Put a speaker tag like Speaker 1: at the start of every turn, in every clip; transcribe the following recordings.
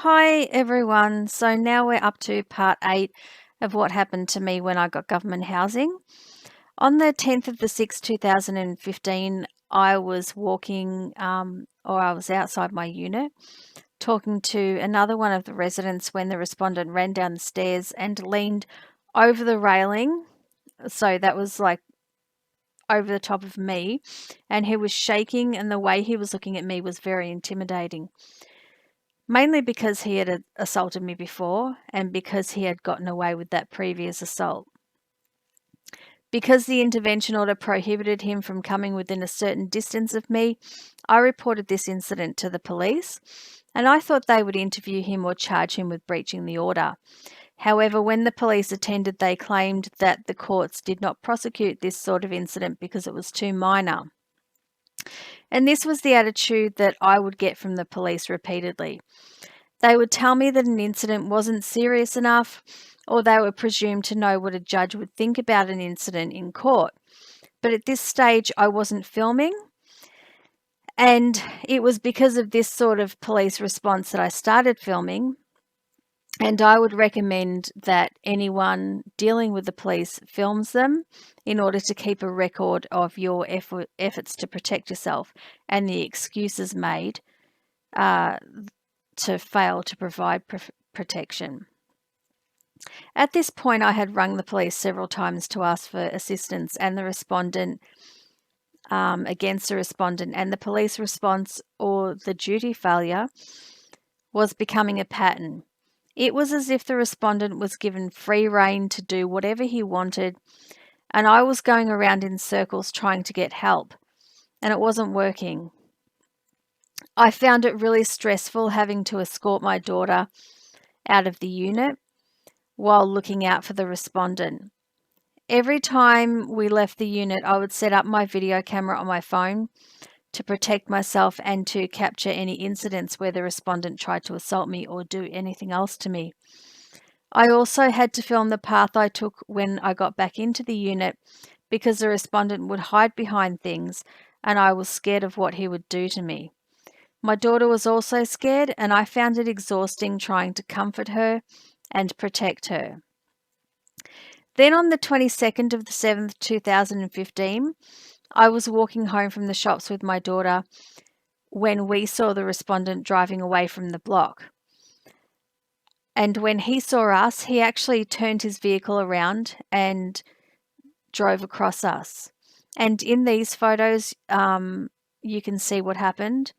Speaker 1: Hi everyone. So now we're up to part 8 of what happened to me when I got government housing. On the 10th of the 6th, 2015, I was walking or I was outside my unit talking to another one of the residents when the respondent ran down the stairs and leaned over the railing. So that was like over the top of me, and he was shaking, and the way he was looking at me was very intimidating. Mainly because he had assaulted me before and because he had gotten away with that previous assault. Because the intervention order prohibited him from coming within a certain distance of me, I reported this incident to the police, and I thought they would interview him or charge him with breaching the order. However, when the police attended, they claimed that the courts did not prosecute this sort of incident because it was too minor. And this was the attitude that I would get from the police repeatedly. They would tell me that an incident wasn't serious enough, or they were presumed to know what a judge would think about an incident in court. But at this stage, I wasn't filming, and it was because of this sort of police response that I started filming. And I would recommend that anyone dealing with the police films them in order to keep a record of your efforts to protect yourself and the excuses made to fail to provide protection. At this point, I had rung the police several times to ask for assistance and the respondent against the respondent, and the police response or the duty failure was becoming a pattern. It was as if the respondent was given free rein to do whatever he wanted, and I was going around in circles trying to get help, and it wasn't working. I found it really stressful having to escort my daughter out of the unit while looking out for the respondent. Every time we left the unit, I would set up my video camera on my phone to protect myself and to capture any incidents where the respondent tried to assault me or do anything else to me. I also had to film the path I took when I got back into the unit because the respondent would hide behind things and I was scared of what he would do to me. My daughter was also scared, and I found it exhausting trying to comfort her and protect her. Then on the 22nd of the 7th, 2015, I was walking home from the shops with my daughter when we saw the respondent driving away from the block. And when he saw us, he actually turned his vehicle around and drove across us. And in these photos, you can see what happened.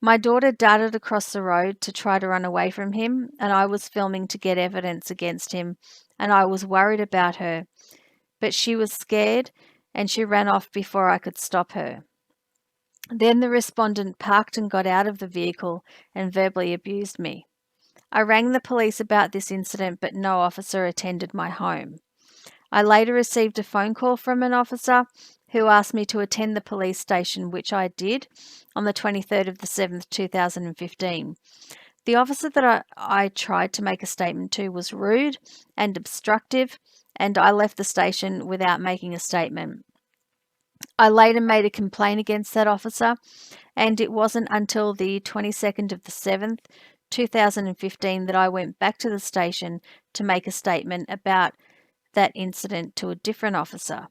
Speaker 1: My daughter darted across the road to try to run away from him, and I was filming to get evidence against him, and I was worried about her. But she was scared, and she ran off before I could stop her. Then the respondent parked and got out of the vehicle and verbally abused me. I rang the police about this incident, but no officer attended my home. I later received a phone call from an officer who asked me to attend the police station, which I did on the 23rd of the 7th, 2015. The officer that I tried to make a statement to was rude and obstructive, and I left the station without making a statement. I later made a complaint against that officer, and it wasn't until the 22nd of the 7th, 2015 that I went back to the station to make a statement about that incident to a different officer.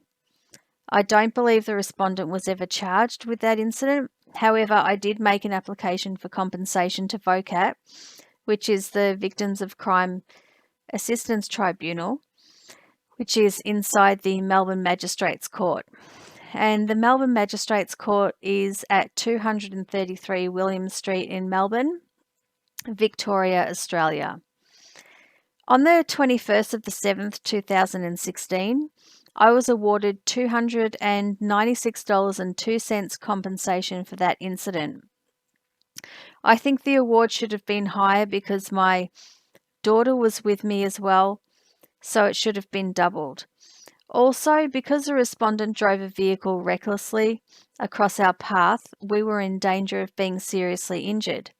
Speaker 1: I don't believe the respondent was ever charged with that incident. However, I did make an application for compensation to VOCAT, which is the Victims of Crime Assistance Tribunal, which is inside the Melbourne Magistrates Court. And the Melbourne Magistrates Court is at 233 William Street in Melbourne, Victoria, Australia. On the 21st of the 7th, 2016, I was awarded $296.02 compensation for that incident. I think the award should have been higher because my daughter was with me as well, so it should have been doubled. Also, because the respondent drove a vehicle recklessly across our path, we were in danger of being seriously injured.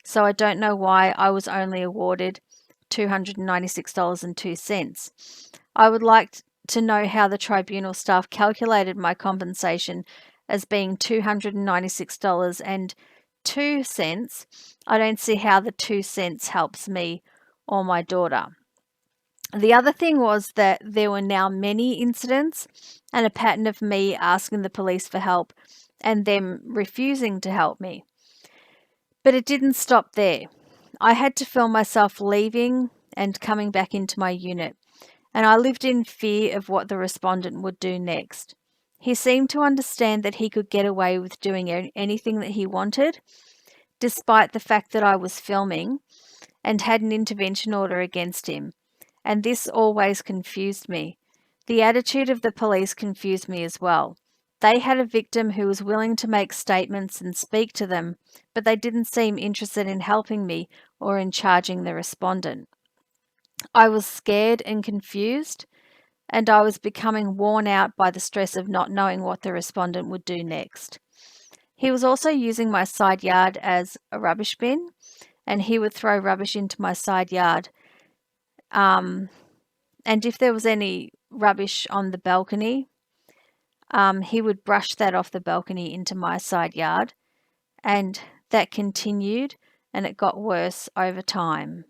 Speaker 1: So I don't know why I was only awarded $296.02. I would like to know how the tribunal staff calculated my compensation as being $296 and 2 cents, I don't see how the 2 cents helps me or my daughter. The other thing was that there were now many incidents and a pattern of me asking the police for help and them refusing to help me. But it didn't stop there. I had to film myself leaving and coming back into my unit, and I lived in fear of what the respondent would do next. He seemed to understand that he could get away with doing anything that he wanted, despite the fact that I was filming and had an intervention order against him, and this always confused me. The attitude of the police confused me as well. They had a victim who was willing to make statements and speak to them, but they didn't seem interested in helping me or in charging the respondent. I was scared and confused, and I was becoming worn out by the stress of not knowing what the respondent would do next. He was also using my side yard as a rubbish bin, and he would throw rubbish into my side yard. And if there was any rubbish on the balcony, he would brush that off the balcony into my side yard, and that continued, and it got worse over time.